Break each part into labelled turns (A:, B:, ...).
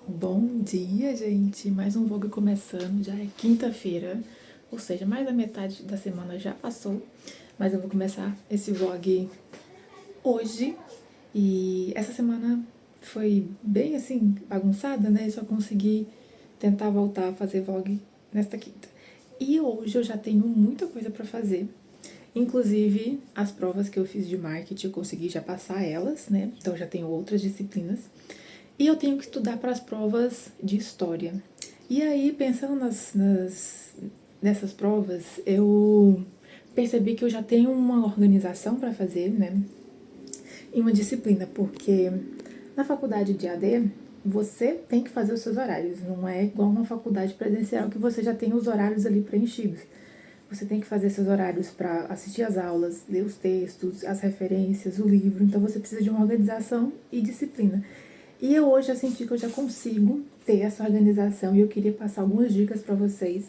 A: Bom dia, gente! Mais um vlog começando, já é quinta-feira, ou seja, mais da metade da semana já passou, mas eu vou começar esse vlog hoje. E essa semana foi bem assim, bagunçada, né? Só consegui tentar voltar a fazer vlog nesta quinta. E hoje eu já tenho muita coisa pra fazer. Inclusive, as provas que eu fiz de marketing, eu consegui já passar elas, né? Então já tenho outras disciplinas. E eu tenho que estudar para as provas de história. E aí, pensando nessas provas, eu percebi que eu já tenho uma organização para fazer, né? Em uma disciplina, porque na faculdade de AD, você tem que fazer os seus horários. Não é igual uma faculdade presencial que você já tem os horários ali preenchidos. Você tem que fazer seus horários para assistir às aulas, ler os textos, as referências, o livro. Então você precisa de uma organização e disciplina. E eu hoje já senti que eu já consigo ter essa organização e eu queria passar algumas dicas para vocês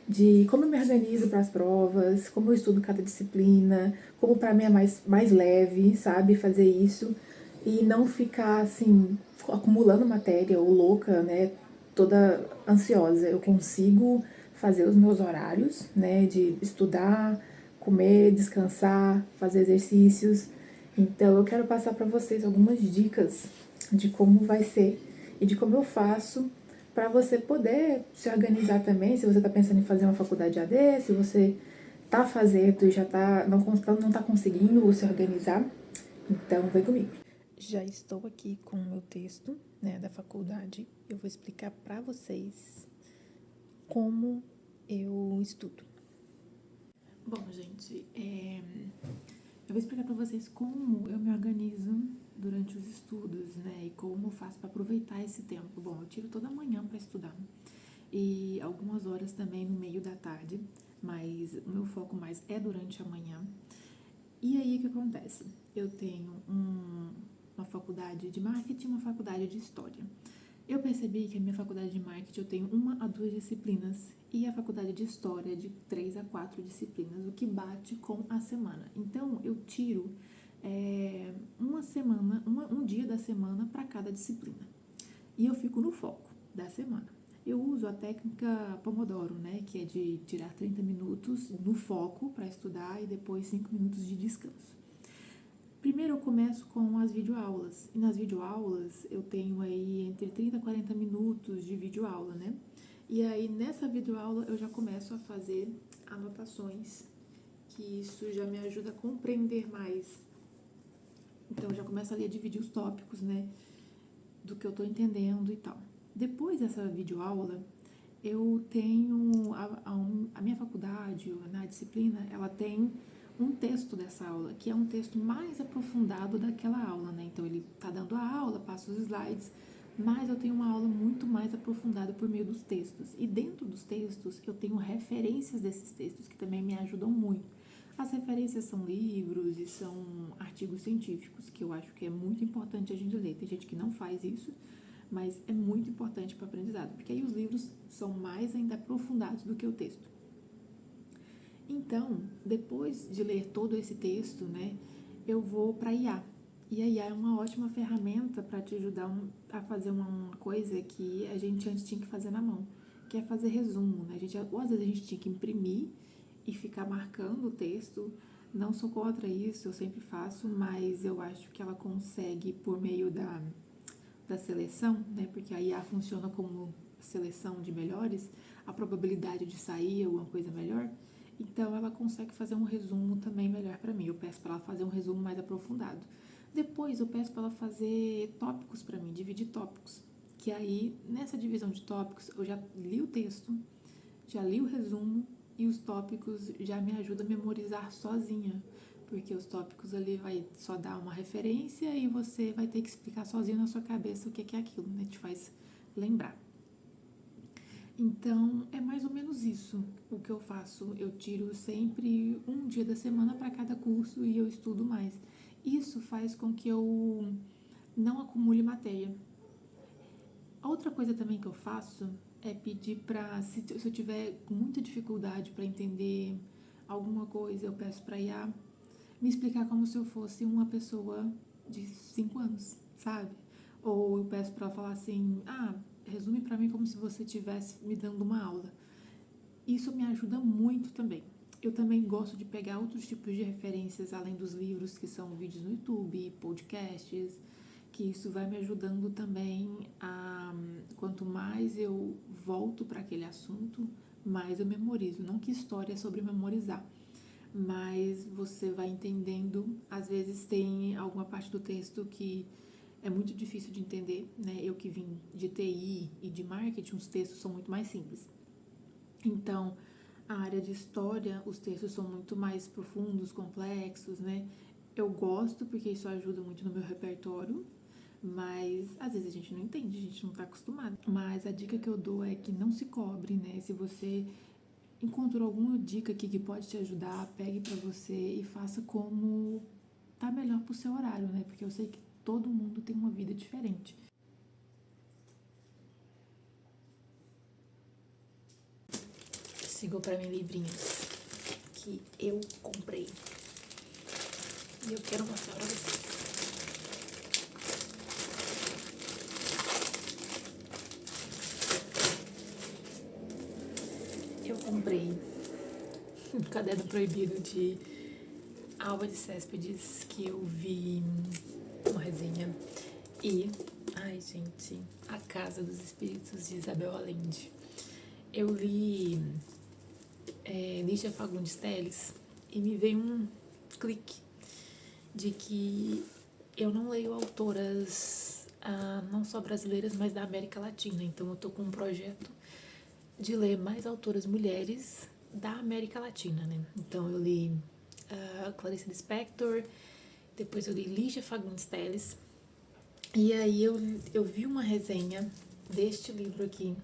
A: de como eu me organizo para as provas, como eu estudo cada disciplina, como para mim é mais leve, sabe, fazer isso e não ficar assim acumulando matéria ou louca, né, toda ansiosa. Eu consigo fazer os meus horários, né, de estudar, comer, descansar, fazer exercícios. Então eu quero passar para vocês algumas dicas de como vai ser e de como eu faço para você poder se organizar também, se você está pensando em fazer uma faculdade AD, se você está fazendo e já não tá conseguindo se organizar, então vem comigo. Já estou aqui com o meu texto, né, da faculdade. Eu vou explicar para vocês como eu estudo. Bom, gente, eu vou explicar para vocês como eu me organizo durante os estudos, né, e como eu faço para aproveitar esse tempo. Bom, eu tiro toda manhã para estudar e algumas horas também no meio da tarde, mas o meu foco mais é durante a manhã. E aí o que acontece? Eu tenho uma faculdade de marketing e uma faculdade de história. Eu percebi que a minha faculdade de marketing eu tenho 1 a 2 disciplinas e a faculdade de história de 3 a 4 disciplinas, o que bate com a semana. Então eu tiro um dia da semana para cada disciplina e eu fico no foco da semana. Eu uso a técnica Pomodoro, né, que é de tirar 30 minutos no foco para estudar e depois 5 minutos de descanso. Primeiro eu começo com as videoaulas, e nas videoaulas eu tenho aí entre 30 e 40 minutos de videoaula, né? E aí nessa videoaula eu já começo a fazer anotações, que isso já me ajuda a compreender mais. Então eu já começo ali a dividir os tópicos, né, do que eu tô entendendo e tal. Depois dessa videoaula, eu tenho a minha faculdade, na disciplina, ela tem um texto dessa aula, que é um texto mais aprofundado daquela aula, né? Então ele tá dando a aula, passa os slides, mas eu tenho uma aula muito mais aprofundada por meio dos textos. E dentro dos textos eu tenho referências desses textos que também me ajudam muito. As referências são livros e são artigos científicos, que eu acho que é muito importante a gente ler. Tem gente que não faz isso, mas é muito importante para o aprendizado, porque aí os livros são mais ainda aprofundados do que o texto. Então, depois de ler todo esse texto, né, eu vou para a IA. E a IA é uma ótima ferramenta para te ajudar a fazer uma coisa que a gente antes tinha que fazer na mão, que é fazer resumo, né? Ou às vezes a gente tinha que imprimir e ficar marcando o texto. Não sou contra isso, eu sempre faço, mas eu acho que ela consegue, por meio da seleção, né, porque a IA funciona como seleção de melhores, a probabilidade de sair alguma coisa melhor, então ela consegue fazer um resumo também melhor para mim. Eu peço para ela fazer um resumo mais aprofundado. Depois eu peço para ela fazer tópicos para mim, dividir tópicos, que aí nessa divisão de tópicos eu já li o texto, já li o resumo e os tópicos já me ajudam a memorizar sozinha, porque os tópicos ali vai só dar uma referência e você vai ter que explicar sozinho na sua cabeça o que é aquilo, né? Te faz lembrar. Então, é mais ou menos isso o que eu faço. Eu tiro sempre um dia da semana para cada curso e eu estudo mais. Isso faz com que eu não acumule matéria. A outra coisa também que eu faço é pedir para, se eu tiver muita dificuldade para entender alguma coisa, eu peço para IA me explicar como se eu fosse uma pessoa de 5 anos, sabe? Ou eu peço para ela falar assim, resume para mim como se você estivesse me dando uma aula. Isso me ajuda muito também. Eu também gosto de pegar outros tipos de referências além dos livros, que são vídeos no YouTube, podcasts, que isso vai me ajudando também a, quanto mais eu volto para aquele assunto, mais eu memorizo. Não que história é sobre memorizar, mas você vai entendendo. Às vezes tem alguma parte do texto que é muito difícil de entender, né? Eu que vim de TI e de marketing, os textos são muito mais simples. Então, a área de história, os textos são muito mais profundos, complexos, né? Eu gosto porque isso ajuda muito no meu repertório, mas às vezes a gente não entende, a gente não tá acostumado. Mas a dica que eu dou é que não se cobre, né? Se você encontrou alguma dica aqui que pode te ajudar, pegue pra você e faça como tá melhor pro seu horário, né? Porque eu sei que todo mundo tem uma vida diferente. Chegou pra mim livrinhos que eu comprei e eu quero mostrar pra vocês. Eu comprei um caderno proibido de Alba de Céspedes, que eu vi uma resenha, e, ai gente, A Casa dos Espíritos de Isabel Allende. Eu li Lígia Fagundes Telles e me veio um clique de que eu não leio autoras não só brasileiras, mas da América Latina. Então eu tô com um projeto de ler mais autoras mulheres da América Latina, né? Então eu li Clarice Lispector, depois eu li Lígia Fagundes Telles, e aí eu vi uma resenha deste livro aqui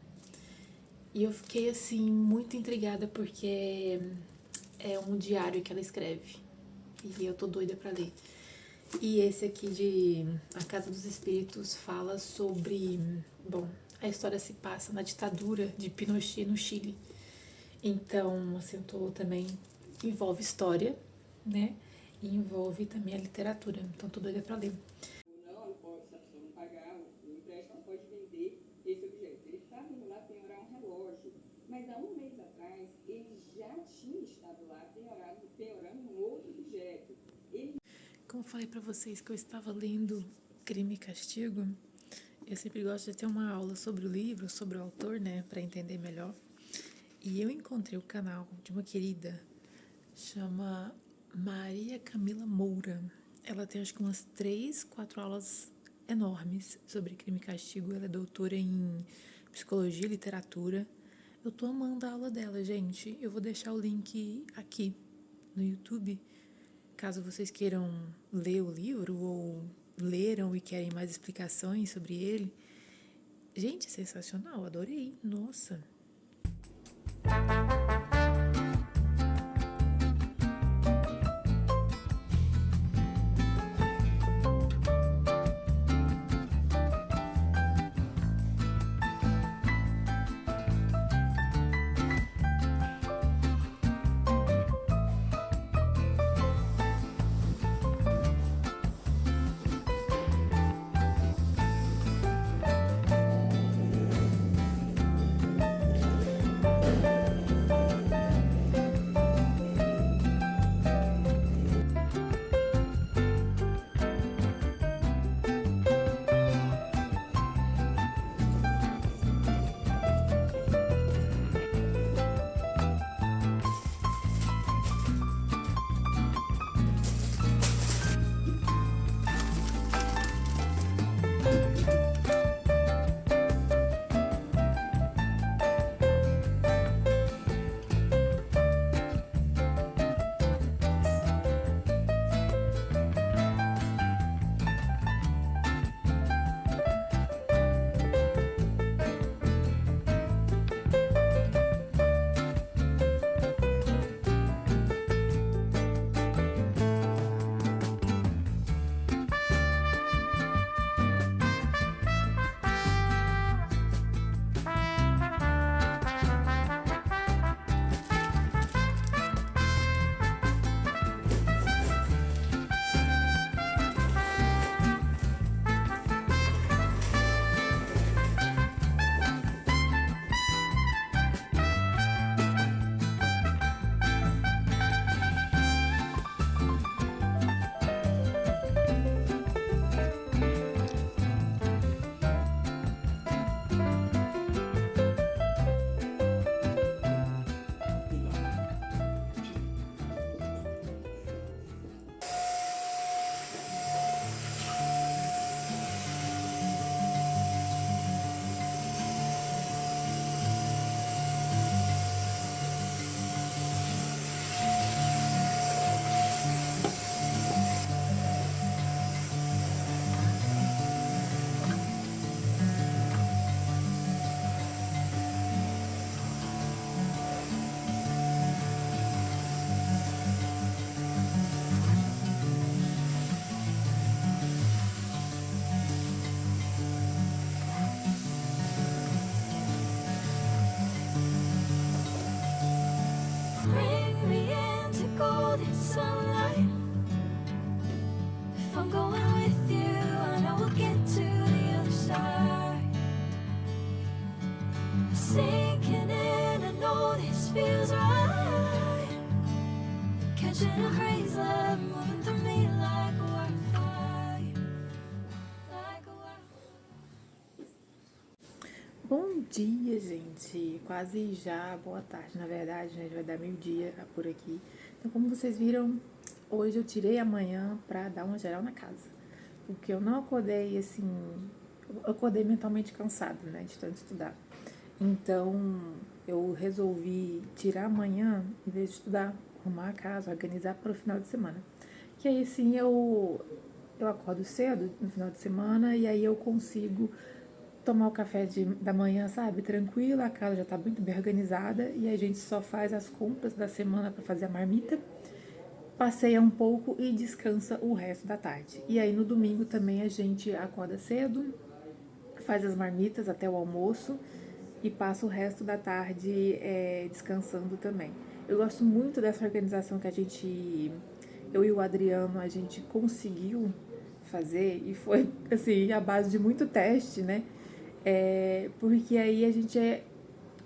A: e eu fiquei assim muito intrigada porque é um diário que ela escreve e eu tô doida pra ler. E esse aqui de A Casa dos Espíritos fala sobre, bom, a história se passa na ditadura de Pinochet no Chile. Então, assim, eu tô também, envolve história, né? E envolve também a literatura. Então, tô doida pra ler.
B: Não pode, se a pessoa não pagar o empréstimo, pode vender esse objeto. Ele está vindo lá penhorar um relógio, mas há um mês atrás ele já tinha estado lá penhorando um outro objeto.
A: Como eu falei pra vocês que eu estava lendo Crime e Castigo, eu sempre gosto de ter uma aula sobre o livro, sobre o autor, né, pra entender melhor. E eu encontrei o canal de uma querida, chama Maria Camila Moura. Ela tem acho que umas 3, 4 aulas enormes sobre Crime e Castigo. Ela é doutora em Psicologia e Literatura. Eu tô amando a aula dela, gente. Eu vou deixar o link aqui no YouTube, caso vocês queiram ler o livro ou leram e querem mais explicações sobre ele. Gente, sensacional, adorei, nossa. know this sunlight. If I'm going with you, I know we'll get to the other side. Sinking in, I know this feels right. Catching a crazy love, moving through me like a wildfire. Like a wildfire. Bom dia, gente. Quase já, boa tarde, na verdade, né? Já vai dar meio-dia por aqui. Então, como vocês viram, hoje eu tirei a manhã pra dar uma geral na casa. Porque eu não acordei, assim... Eu acordei mentalmente cansada, né? De tanto estudar. Então, eu resolvi tirar amanhã, em vez de estudar, arrumar a casa, organizar para o final de semana. Que aí, sim, eu acordo cedo no final de semana e aí eu consigo tomar o café da manhã, sabe? Tranquila, a casa já tá muito bem organizada e a gente só faz as compras da semana para fazer a marmita, passeia um pouco e descansa o resto da tarde. E aí, no domingo também a gente acorda cedo, faz as marmitas até o almoço e passa o resto da tarde descansando também. Eu gosto muito dessa organização que eu e o Adriano, a gente conseguiu fazer e foi, assim, a base de muito teste, né? Porque aí a gente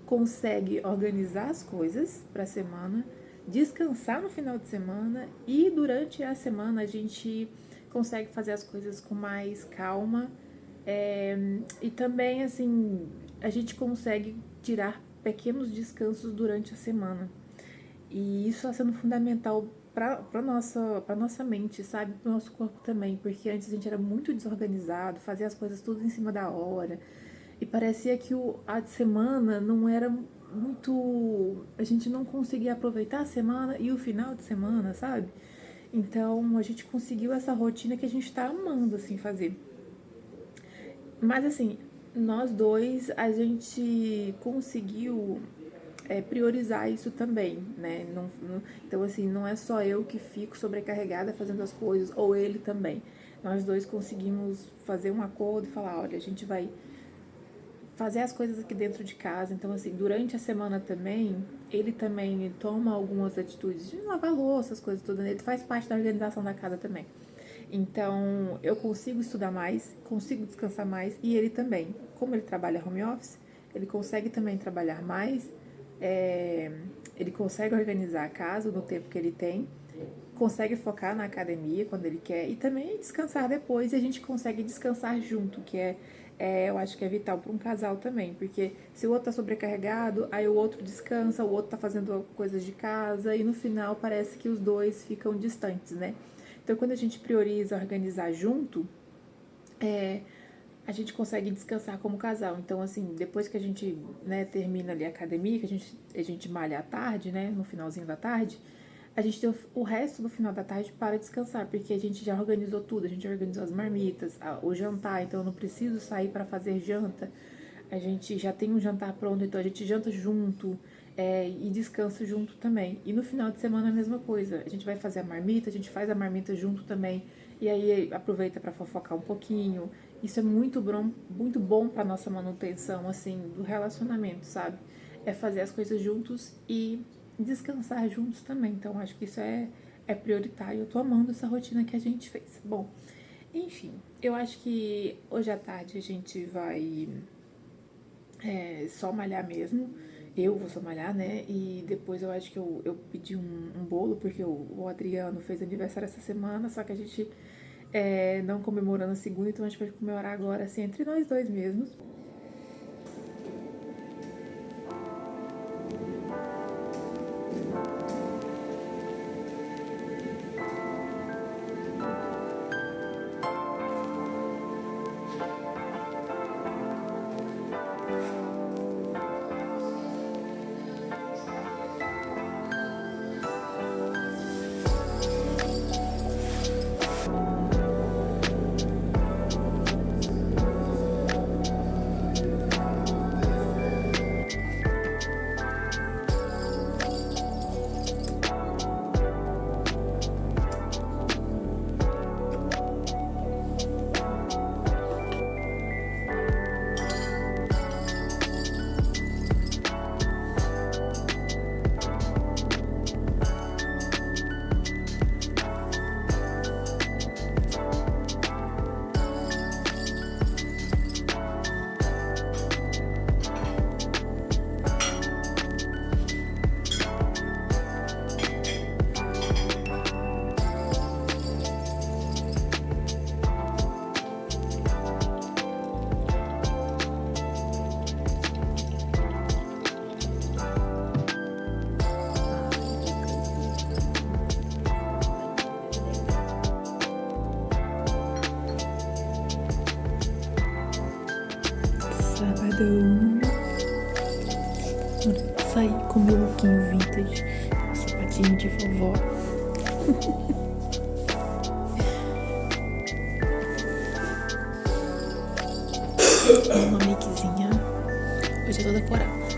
A: consegue organizar as coisas para a semana, descansar no final de semana e durante a semana a gente consegue fazer as coisas com mais calma e também, assim, a gente consegue tirar pequenos descansos durante a semana. E isso está sendo fundamental para nossa mente, sabe? Para o nosso corpo também. Porque antes a gente era muito desorganizado, fazia as coisas tudo em cima da hora. E parecia que a semana não era muito... A gente não conseguia aproveitar a semana e o final de semana, sabe? Então a gente conseguiu essa rotina que a gente está amando, assim, fazer. Mas, assim, nós dois, a gente conseguiu priorizar isso também, né? Então, assim, não é só eu que fico sobrecarregada fazendo as coisas, ou ele também. Nós dois conseguimos fazer um acordo e falar, olha, a gente vai fazer as coisas aqui dentro de casa. Então, assim, durante a semana também, ele também toma algumas atitudes de lavar louça, as coisas todas, ele faz parte da organização da casa também. Então, eu consigo estudar mais, consigo descansar mais, e ele também. Como ele trabalha home office, ele consegue também trabalhar mais, ele consegue organizar a casa no tempo que ele tem, consegue focar na academia quando ele quer, e também descansar depois, e a gente consegue descansar junto, que eu acho que é vital para um casal também, porque se o outro tá sobrecarregado, aí o outro descansa, o outro tá fazendo coisas de casa, e no final parece que os dois ficam distantes, né? Então, quando a gente prioriza organizar junto, a gente consegue descansar como casal. Então, assim, depois que a gente, né, termina ali a academia, que a gente malha à tarde, né, no finalzinho da tarde, a gente tem o resto do final da tarde para descansar, porque a gente já organizou tudo, a gente já organizou as marmitas, o jantar, então eu não preciso sair para fazer janta, a gente já tem um jantar pronto, então a gente janta junto, e descansa junto também. E no final de semana a mesma coisa, a gente vai fazer a marmita, a gente faz a marmita junto também, e aí aproveita para fofocar um pouquinho. Isso é muito bom para nossa manutenção, assim, do relacionamento, sabe? É fazer as coisas juntos e descansar juntos também. Então, acho que isso é prioritário. Eu tô amando essa rotina que a gente fez. Bom, enfim, eu acho que hoje à tarde a gente vai só malhar mesmo. Eu vou só malhar, né? E depois eu acho que eu pedi um bolo, porque o Adriano fez aniversário essa semana, só que a gente não comemorando a segunda, então a gente vai comemorar agora, assim, entre nós dois mesmos. Sabadão. Saí com meu lookinho vintage, sapatinho de vovó. Uma makezinha. Hoje é toda coral.